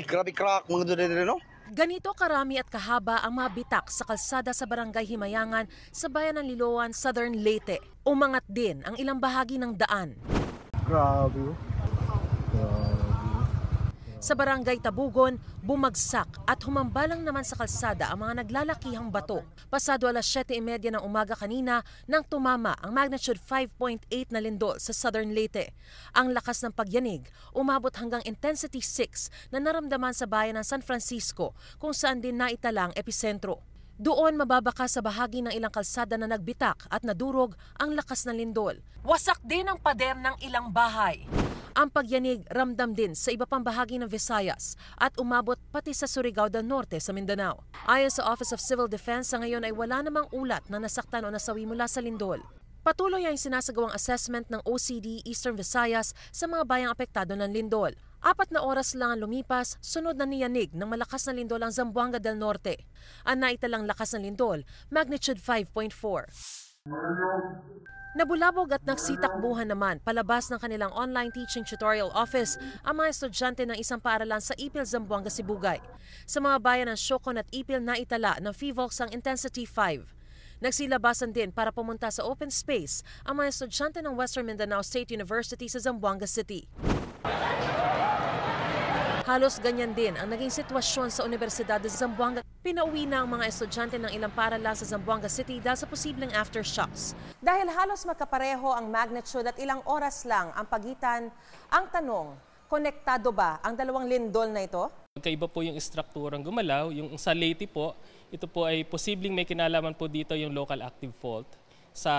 Grabe crack mga dure no? Ganito karami at kahaba ang mga bitak sa kalsada sa barangay Himayangan sa bayan ng Liloan, Southern Leyte. Umangat din ang ilang bahagi ng daan. Grabe. Sa barangay Tabugon, bumagsak at humambalang naman sa kalsada ang mga naglalakihang bato. Pasado alas 7:30 ng umaga kanina nang tumama ang magnitude 5.8 na lindol sa Southern Leyte. Ang lakas ng pagyanig umabot hanggang intensity 6 na naramdaman sa bayan ng San Francisco kung saan din naitala ang epicentro. Doon mababaka sa bahagi ng ilang kalsada na nagbitak at nadurog ang lakas ng lindol. Wasak din ang pader ng ilang bahay. Ang pagyanig ramdam din sa iba pang bahagi ng Visayas at umabot pati sa Surigao del Norte sa Mindanao. Ayon sa Office of Civil Defense, sa ngayon ay wala namang ulat na nasaktan o nasawi mula sa lindol. Patuloy ang sinasagawang assessment ng OCD Eastern Visayas sa mga bayang apektado ng lindol. 4 na oras lang ang lumipas, sunod na niyanig ng malakas na lindol ang Zamboanga del Norte. Ang naitalang lakas ng lindol, magnitude 5.4. Nabulabog at nagsitakbuhan naman palabas ng kanilang online teaching tutorial office ang mga estudyante ng isang paaralan sa Ipil, Zamboanga, Sibugay. Sa mga bayan ng Siocon at Ipil na itala ng PHIVOLCS ang Intensity 5. Nagsilabasan din para pumunta sa open space ang mga estudyante ng Western Mindanao State University sa Zamboanga City. Halos ganyan din ang naging sitwasyon sa Universidad de Zamboanga. Pinauwi na ang mga estudyante ng ilang paaralan sa Zamboanga City dahil sa posibleng aftershocks. Dahil halos magkapareho ang magnitude at ilang oras lang ang pagitan, ang tanong, konektado ba ang dalawang lindol na ito? Magkaiba po yung strukturang gumalaw. Yung sa Leyte po, ito po ay posibleng may kinalaman po dito yung local active fault. Sa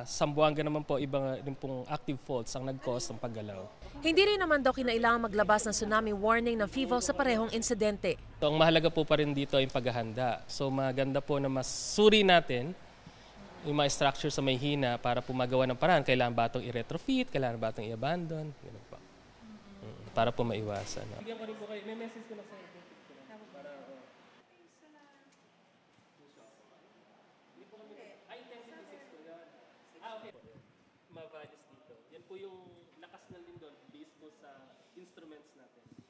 Zamboanga naman po, ibang rin pong active faults ang nag-cause ng paggalaw. Hindi rin naman daw kinailangan maglabas ng tsunami warning ng PHIVOLCS sa parehong insidente. So, ang mahalaga po pa rin dito ay paghahanda. So maganda po na mas suri natin yung mga structure sa may hina para po magawa ng paraan. Kailangan ba itong i-retrofit? Kailangan ba itong i-abandon? Ganun po. Para po maiwasan. Bigyan ko rin po kayo. May message ko na sa inyo. Ma-values dito. Yan po yung lakas ng lindol based po sa instruments natin.